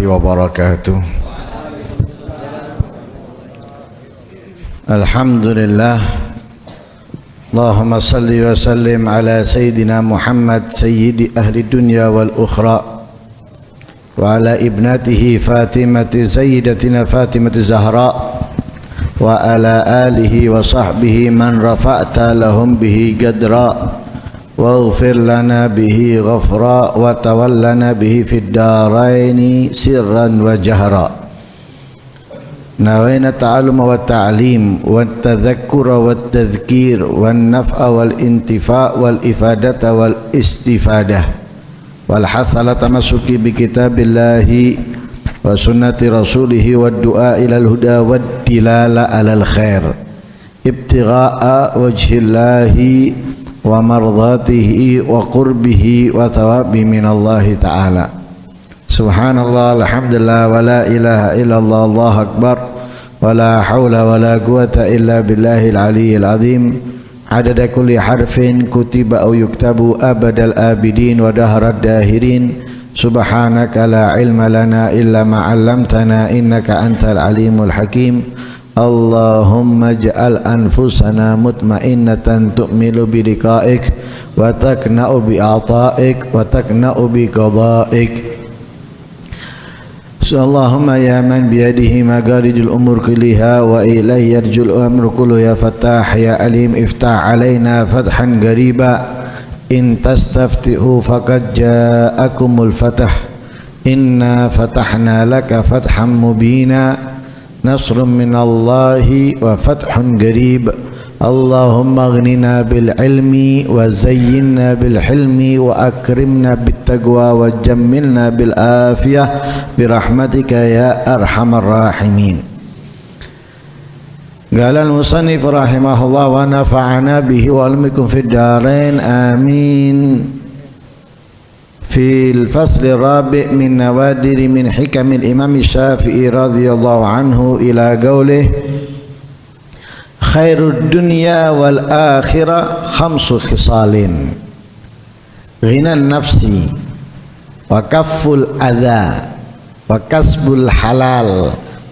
wabarakatuh. Alhamdulillah. Allahumma salli wa sallim ala sayyidina Muhammad sayyidi ahli dunya wal ukhra wa ala ibnatihi Fatimati sayyidatina Fatimati Zahra wa ala alihi wa sahbihi man rafa'ta lahum bihi qadra واغفر لنا به غفرا وتولنا به في الدارين سرا وجهرا نوينا التعلم والتعليم والتذكر والتذكير والنفع والانتفاع والإفادة والاستفادة والحث على التمسك بكتاب الله وسنة رسوله والدعاء إلى الهدى والدلالة على الخير ابتغاء وجه الله wa mardhatihi wa qurbihi wa thawabi minallahi ta'ala. Subhanallah, alhamdulillah, wa la ilaha illallah, Allahu akbar, wa la hawla wa la quwata illa billahil aliyyil azim. Adada kulli harfin kutiba aw yuktabu abadal abidin wa dahrad dahirin. Subhanaka la ilma lana illa ma 'allamtana innaka antal alimul hakim. Allahumma ja'al anfusana mutmainnatan tu'milu biliqa'ik wa takna'u bi'ata'ik wa takna'u biqada'ik. Allahumma ya man biyadihi maqalidul umur kulliha wa ilayhi yarjul amru kullu ya fattah ya alim iftah alaina fathan qariba in tastaftihu faqad ja'akumul fatah inna fatahna laka fatham mubina nasrun minallahi wa fathun qarib. Allahumma aghnina bil ilmi wa zayyinna bil hilmi wa akrimna bit taqwa wa jammilna bil afiyah bi rahmatika ya arhamar rahimin. Qala al musannif rahimahullah wa nafa'ana bihi wa almikum fid darain amin. في الفصل الرابع من نوادر من حكم الإمام الشافعي رضي الله عنه إلى قوله خير الدنيا والآخرة 5 خصال غنى النفس وكف الأذى وكسب الحلال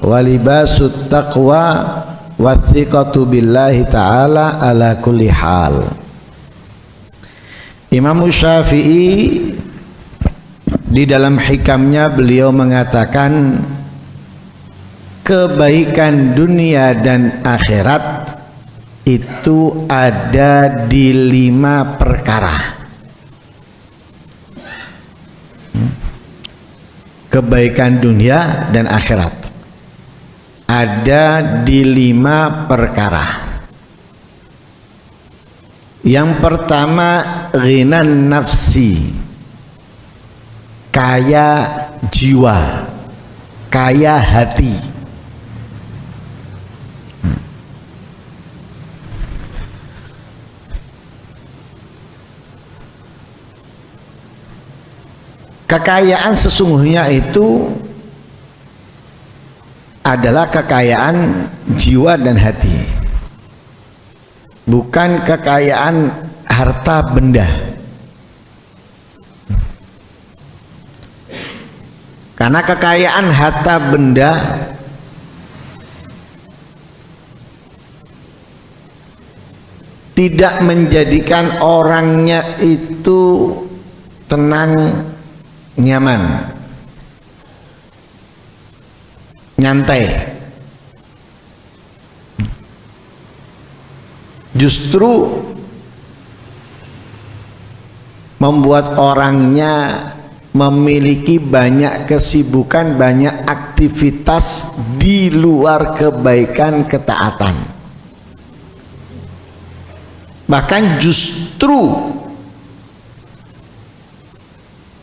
ولباس التقوى والثقة بالله تعالى على كل حال. Imam Syafi'i di dalam hikamnya beliau mengatakan kebaikan dunia dan akhirat itu ada di 5 perkara. Kebaikan dunia dan akhirat ada di 5 perkara. Yang pertama ghinan nafsi, kaya jiwa, kaya hati. Kekayaan sesungguhnya itu adalah kekayaan jiwa dan hati, bukan kekayaan harta benda. Karena kekayaan harta benda tidak menjadikan orangnya itu tenang, nyaman, nyantai. Justru membuat orangnya memiliki banyak kesibukan, banyak aktivitas di luar kebaikan ketaatan. Bahkan justru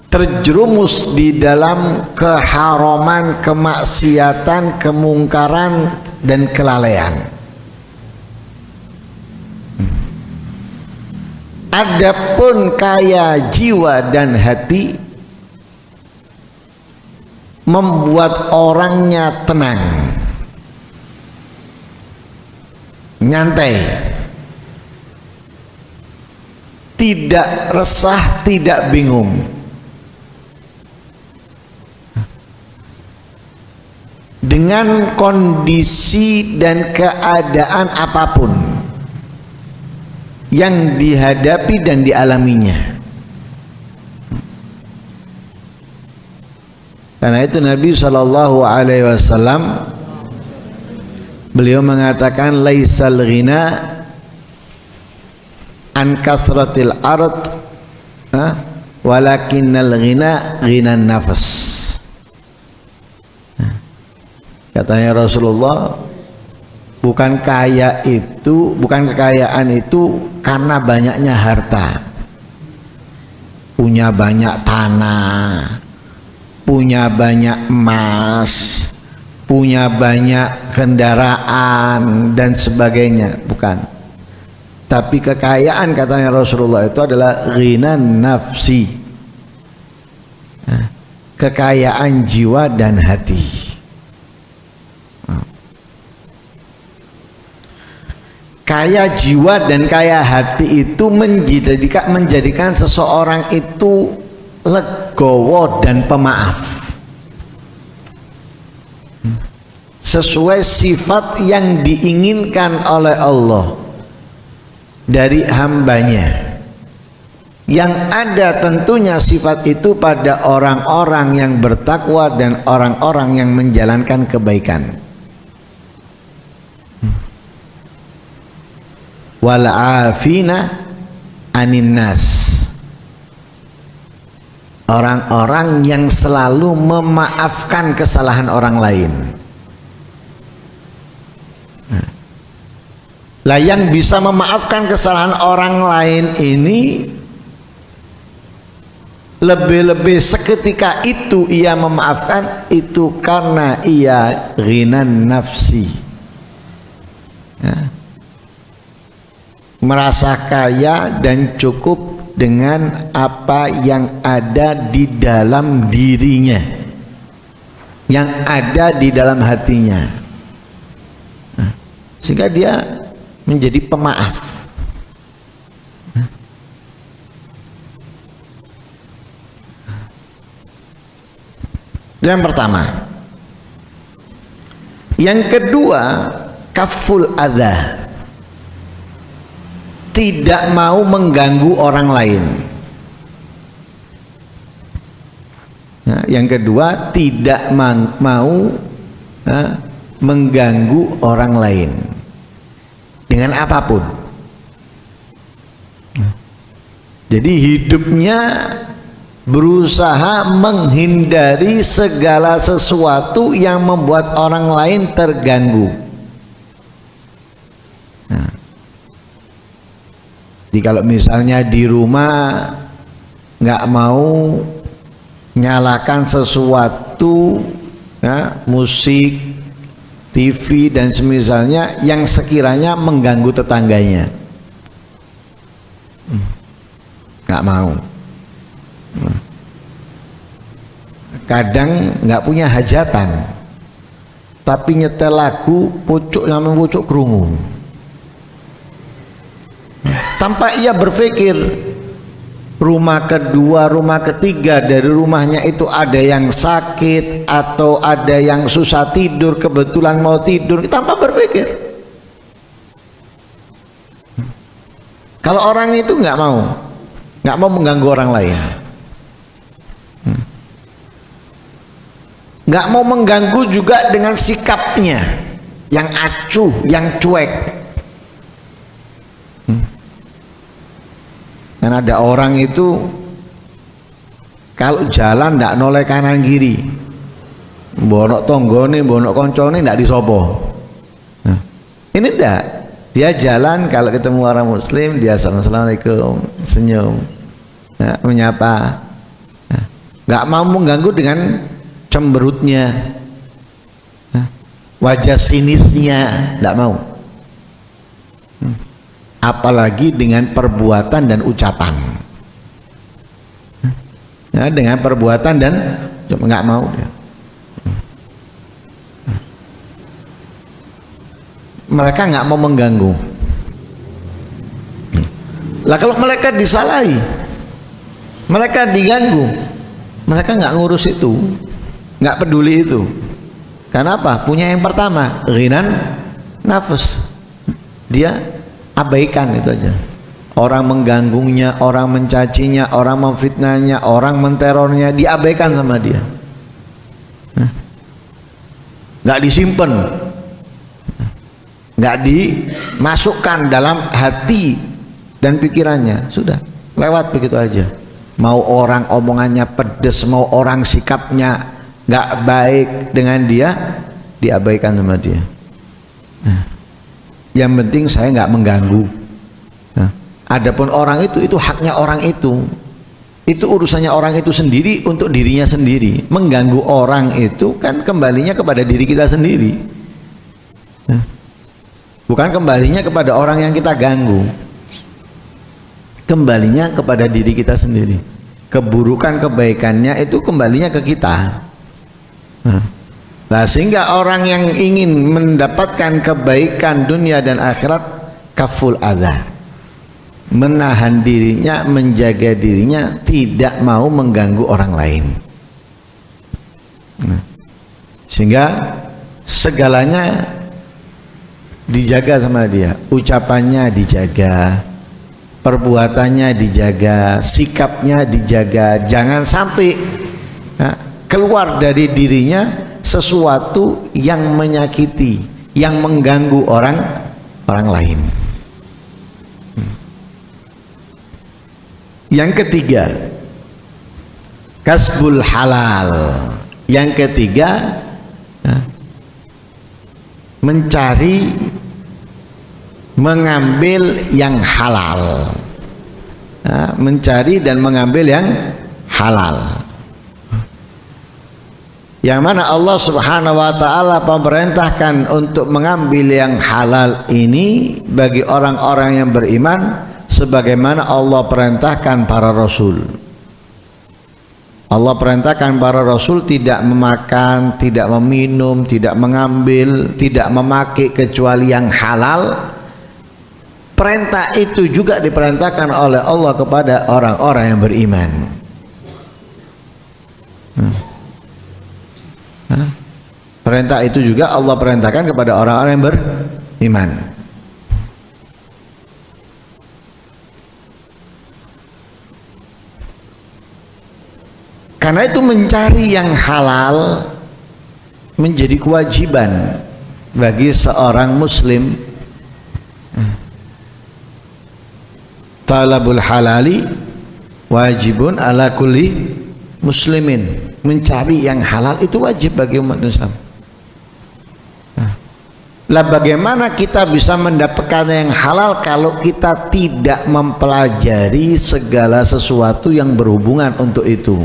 terjerumus di dalam keharaman, kemaksiatan, kemungkaran dan kelalaian. Adapun kaya jiwa dan hati membuat orangnya tenang, nyantai, tidak resah, tidak bingung. dengan kondisi dan keadaan apapun yang dihadapi dan dialaminya. Karena itu Nabi SAW beliau mengatakan laisal ghina an kasratil ard walakinnal ghina ghinan nafas. Katanya Rasulullah, bukan kekayaan itu karena banyaknya harta, punya banyak tanah, punya banyak emas, punya banyak kendaraan dan sebagainya, bukan. Tapi kekayaan, katanya Rasulullah, itu adalah ghinan nafsi, kekayaan jiwa dan hati. Kaya jiwa dan kaya hati itu menjadikan seseorang itu legowo dan pemaaf, sesuai sifat yang diinginkan oleh Allah dari hambanya. Yang ada tentunya sifat itu pada orang-orang yang bertakwa dan orang-orang yang menjalankan kebaikan. Wal afina anin nas, orang-orang yang selalu memaafkan kesalahan orang lain. Lah yang bisa memaafkan kesalahan orang lain ini lebih-lebih seketika itu ia memaafkan, itu karena ia ghinan nafsi, merasa kaya dan cukup dengan apa yang ada di dalam dirinya, yang ada di dalam hatinya, sehingga dia menjadi pemaaf. Yang pertama. Yang kedua, kaful adha, tidak mau mengganggu orang lain. Yang kedua, tidak mau mengganggu orang lain dengan apapun. Jadi hidupnya berusaha menghindari segala sesuatu yang membuat orang lain terganggu. Jadi kalau misalnya di rumah nggak mau nyalakan sesuatu, musik, TV dan semisalnya yang sekiranya mengganggu tetangganya, nggak mau. Kadang nggak punya hajatan, tapi nyetel lagu pucuk namanya pucuk krungu, tanpa ia berpikir rumah kedua, rumah ketiga dari rumahnya itu ada yang sakit atau ada yang susah tidur, kebetulan mau tidur, tanpa berpikir. Kalau orang itu nggak mau mengganggu orang lain, nggak mau mengganggu juga dengan sikapnya yang acuh, yang cuek. Kan ada orang itu kalau jalan ndak noleh kanan kiri, bonok tonggone, bonok koncone ndak disopo. Ini ndak, dia jalan kalau ketemu orang muslim dia assalamualaikum, senyum, menyapa, nggak mau mengganggu dengan cemberutnya, wajah sinisnya, ndak mau. Apalagi dengan perbuatan dan ucapan, dengan perbuatan dan nggak mau dia. Mereka nggak mau mengganggu. Lah kalau mereka disalahi, mereka diganggu, mereka nggak ngurus itu, nggak peduli itu. Karena apa? Punya yang pertama, ghinan nafs. Dia abaikan itu aja. Orang mengganggunya, orang mencacinya, orang memfitnahnya, orang menterornya, diabaikan sama dia. Nggak disimpan, nggak dimasukkan dalam hati dan pikirannya. Sudah, lewat begitu aja. Mau orang omongannya pedes, mau orang sikapnya nggak baik dengan dia, diabaikan sama dia. Yang penting saya nggak mengganggu. Adapun orang itu haknya orang itu urusannya orang itu sendiri untuk dirinya sendiri. Mengganggu orang itu kan kembalinya kepada diri kita sendiri, bukan kembalinya kepada orang yang kita ganggu. Kembalinya kepada diri kita sendiri. Keburukan kebaikannya itu kembalinya ke kita. Nah, sehingga orang yang ingin mendapatkan kebaikan dunia dan akhirat, kaful adha, menahan dirinya, menjaga dirinya, tidak mau mengganggu orang lain. Sehingga segalanya dijaga sama dia, ucapannya dijaga, perbuatannya dijaga, sikapnya dijaga, jangan sampai keluar dari dirinya sesuatu yang menyakiti, yang mengganggu orang lain. Yang ketiga, kasbul halal. Yang ketiga, mencari, mengambil yang halal. Mencari dan mengambil yang halal. Yang mana Allah Subhanahu wa ta'ala memerintahkan untuk mengambil yang halal ini bagi orang-orang yang beriman, sebagaimana Allah perintahkan para rasul. Allah perintahkan para rasul tidak memakan, tidak meminum, tidak mengambil, tidak memakai kecuali yang halal. Perintah itu juga diperintahkan oleh Allah kepada orang-orang yang beriman. Perintah itu juga Allah perintahkan kepada orang-orang yang beriman. Karena itu mencari yang halal menjadi kewajiban bagi seorang muslim. Talabul halali wajibun ala kulli muslimin. Mencari yang halal itu wajib bagi umat Islam. Lah bagaimana kita bisa mendapatkan yang halal kalau kita tidak mempelajari segala sesuatu yang berhubungan untuk itu?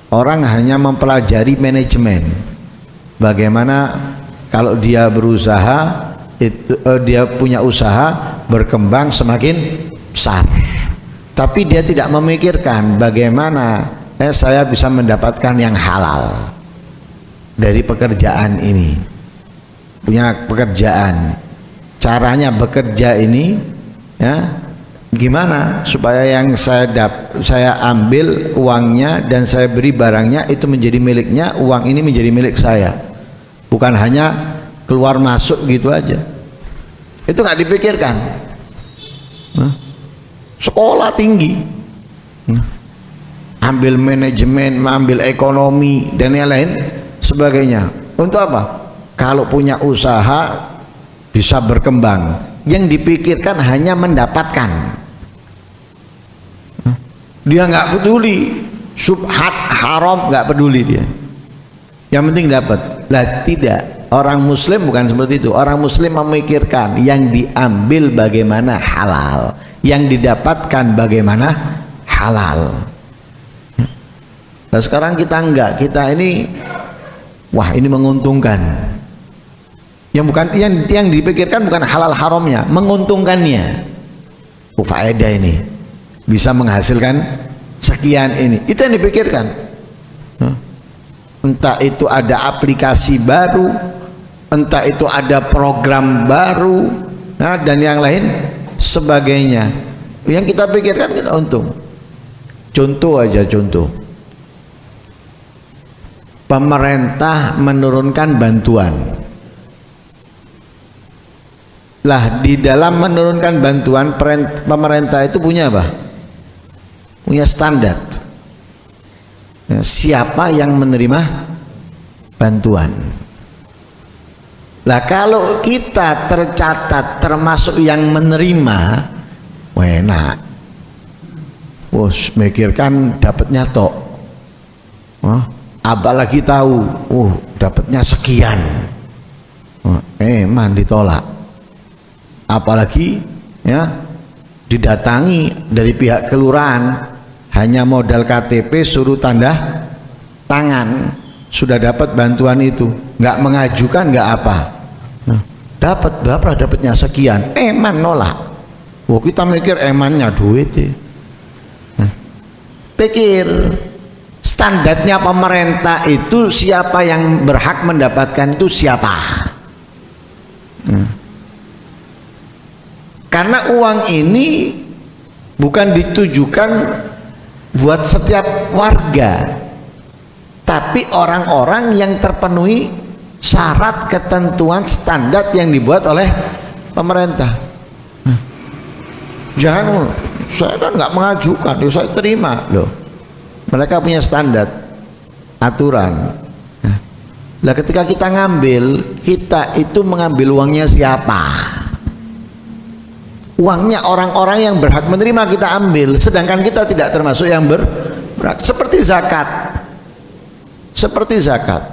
Orang hanya mempelajari manajemen. Bagaimana kalau dia berusaha, dia punya usaha berkembang semakin besar. Tapi dia tidak memikirkan bagaimana saya bisa mendapatkan yang halal dari pekerjaan ini. Punya pekerjaan, caranya bekerja ini, ya, gimana supaya yang saya ambil uangnya dan saya beri barangnya itu menjadi miliknya, uang ini menjadi milik saya, bukan hanya keluar masuk gitu aja. Itu nggak dipikirkan. Sekolah tinggi, ambil manajemen, ambil ekonomi dan yang lain sebagainya. Untuk apa? Kalau punya usaha bisa berkembang. Yang dipikirkan hanya mendapatkan. Dia nggak peduli subhat haram, nggak peduli dia. Yang penting dapat. Lah tidak, orang muslim bukan seperti itu. Orang muslim memikirkan yang diambil bagaimana halal, yang didapatkan bagaimana halal. Nah sekarang kita enggak, kita ini wah ini menguntungkan. Yang dipikirkan bukan halal haramnya, menguntungkannya. Faedah ini bisa menghasilkan sekian ini. Itu yang dipikirkan. Entah itu ada aplikasi baru, entah itu ada program baru, dan yang lain sebagainya. Yang kita pikirkan kita untung. Contoh aja, contoh. pemerintah menurunkan bantuan. Lah di dalam menurunkan bantuan, pemerintah itu punya apa? Punya standar. Siapa yang menerima bantuan? Lah kalau kita tercatat termasuk yang menerima, enak. Wos mikirkan dapatnya tok. Apalagi tahu, dapatnya sekian. Man ditolak. Apalagi ya didatangi dari pihak kelurahan hanya modal KTP suruh tanda tangan sudah dapat bantuan itu, nggak mengajukan nggak apa, dapat berapa, dapatnya sekian, eman nolak. Kita mikir emannya duit ya. Pikir standarnya pemerintah itu siapa yang berhak mendapatkan itu siapa. Karena uang ini bukan ditujukan buat setiap warga, tapi orang-orang yang terpenuhi syarat ketentuan standar yang dibuat oleh pemerintah. Jangan, saya kan nggak mengajukan, saya terima loh. Mereka punya standar, aturan. Lah ketika kita ngambil, kita itu mengambil uangnya siapa? Uangnya orang-orang yang berhak menerima kita ambil, sedangkan kita tidak termasuk yang berhak. Seperti zakat. Seperti zakat.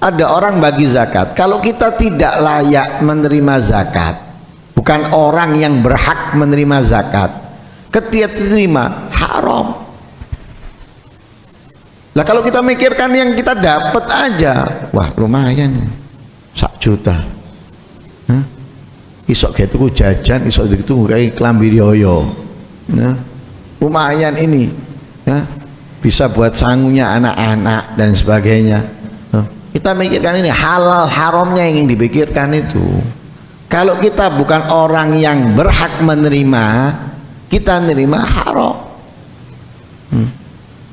Ada orang bagi zakat. Kalau kita tidak layak menerima zakat, bukan orang yang berhak menerima zakat, ketika diterima haram. Lah kalau kita mikirkan yang kita dapat aja, wah lumayan, 1 juta. Isok gitu jajan, isok gitu kayak kelambi yoyo. Lumayan ini, bisa buat sangunya anak-anak dan sebagainya. Kita mikirkan ini halal haramnya yang dipikirkan itu. Kalau kita bukan orang yang berhak menerima, kita menerima haram.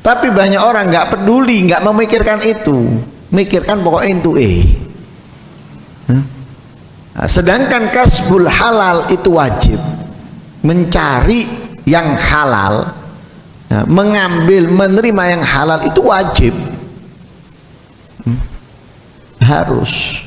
Tapi banyak orang nggak peduli, nggak memikirkan itu, mikirkan pokoknya itu sedangkan kasbul halal itu wajib, mencari yang halal, mengambil menerima yang halal itu wajib, harus.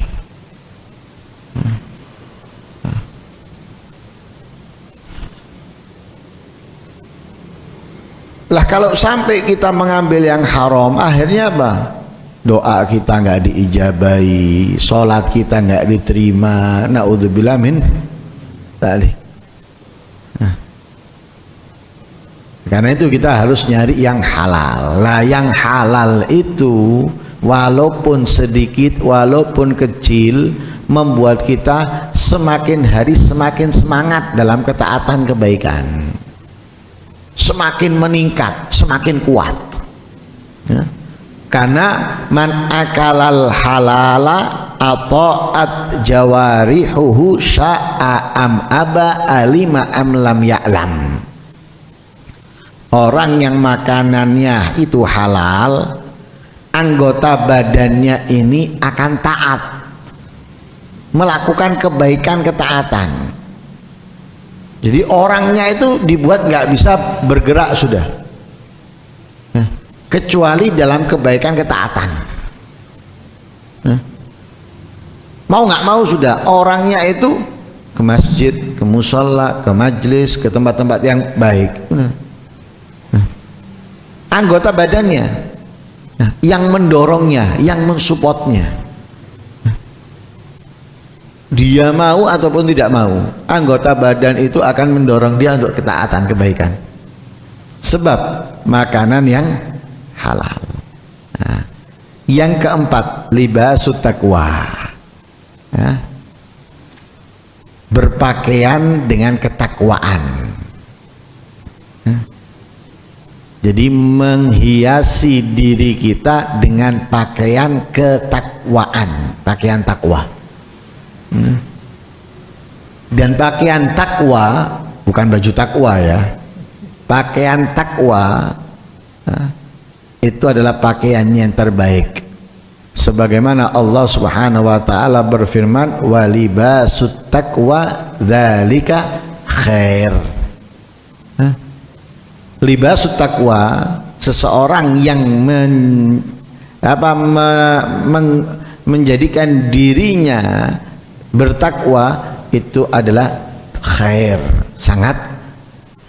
Lah kalau sampai kita mengambil yang haram, akhirnya apa? Doa kita nggak diijabahi, sholat kita nggak diterima, naudzubillah min dzalik. Karena itu kita harus nyari yang halal. Lah yang halal itu walaupun sedikit, walaupun kecil, membuat kita semakin hari semakin semangat dalam ketaatan kebaikan, semakin meningkat, semakin kuat. Karena man akalal halala ata'at jawarihuhu sya'a am aba alima am lam ya'lam. Orang yang makanannya itu halal, anggota badannya ini akan taat, melakukan kebaikan ketaatan. Jadi orangnya itu dibuat nggak bisa bergerak sudah, kecuali dalam kebaikan ketaatan. Mau nggak mau sudah orangnya itu ke masjid, ke musola, ke majlis, ke tempat-tempat yang baik. Anggota badannya yang mendorongnya, yang mensupportnya, dia mau ataupun tidak mau, anggota badan itu akan mendorong dia untuk ketaatan kebaikan, sebab makanan yang halal. Yang keempat, libasut taqwa, berpakaian dengan ketakwaan. Jadi menghiasi diri kita dengan pakaian ketakwaan, pakaian takwa. Dan pakaian takwa bukan baju takwa ya, pakaian takwa itu adalah pakaian yang terbaik. sebagaimana Allah Subhanahu wa taala berfirman, wa libasut taqwa dzalika khair. Libasut taqwa, seseorang yang menjadikan dirinya bertakwa itu adalah khair, sangat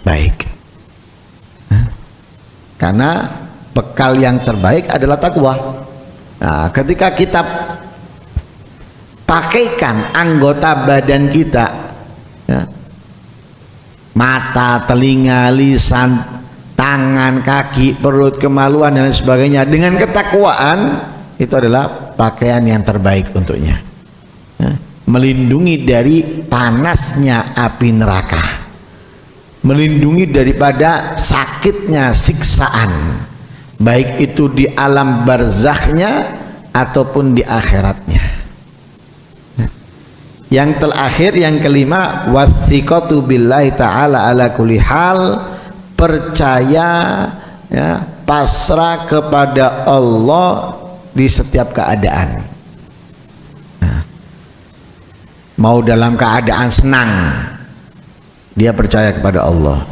baik. Karena bekal yang terbaik adalah takwa. Nah, ketika kita pakaikan anggota badan kita, ya, mata, telinga, lisan, tangan, kaki, perut, kemaluan dan sebagainya dengan ketakwaan, itu adalah pakaian yang terbaik untuknya, ya, melindungi dari panasnya api neraka, melindungi daripada sakitnya siksaan, baik itu di alam barzakhnya ataupun di akhiratnya. Yang terakhir, yang kelima, wathiqatu billahi ta'ala ala kulli hal, percaya, ya, pasrah kepada Allah di setiap keadaan. Nah, mau dalam keadaan senang, dia percaya kepada Allah.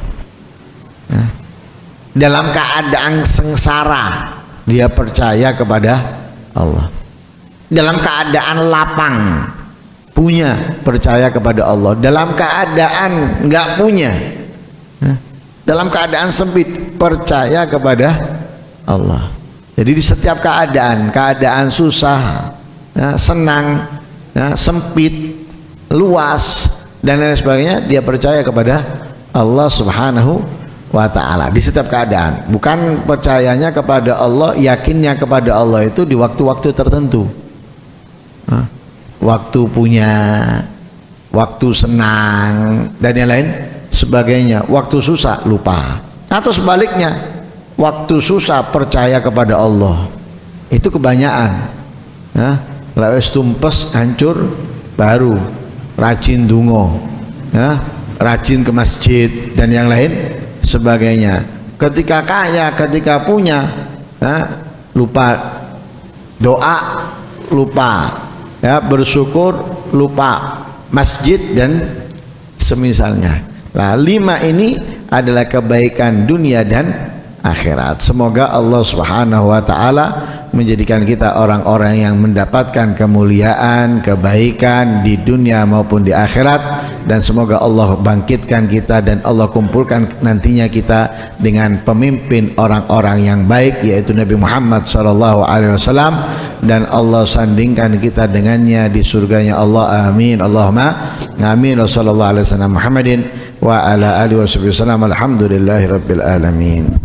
Nah, dalam keadaan sengsara, dia percaya kepada Allah. Dalam keadaan lapang, punya, percaya kepada Allah. Dalam keadaan nggak punya, dalam keadaan sempit, percaya kepada Allah. Jadi di setiap keadaan, keadaan susah, ya, senang, ya, sempit, luas dan lain sebagainya, dia percaya kepada Allah Subhanahu wa ta'ala di setiap keadaan. Bukan percayanya kepada Allah, yakinnya kepada Allah itu di waktu-waktu tertentu, waktu punya, waktu senang dan yang lain sebagainya. Waktu susah lupa, atau sebaliknya, waktu susah percaya kepada Allah. Itu kebanyakan, ya, lawes tumpes hancur baru rajin dungo, ya, rajin ke masjid dan yang lain sebagainya. Ketika kaya, ketika punya, ya, lupa doa, lupa, ya, bersyukur, lupa masjid dan semisalnya. Nah, 5 ini adalah kebaikan dunia dan akhirat. Semoga Allah Subhanahu wa ta'ala menjadikan kita orang-orang yang mendapatkan kemuliaan, kebaikan di dunia maupun di akhirat, dan semoga Allah bangkitkan kita dan Allah kumpulkan nantinya kita dengan pemimpin orang-orang yang baik, yaitu Nabi Muhammad SAW, dan Allah sandingkan kita dengannya di surganya Allah. Amin, Allahumma amin. Wa sallallahu alaihi wasallam Muhammadin wa ala alihi wasallam. Alhamdulillahi rabbil alamin.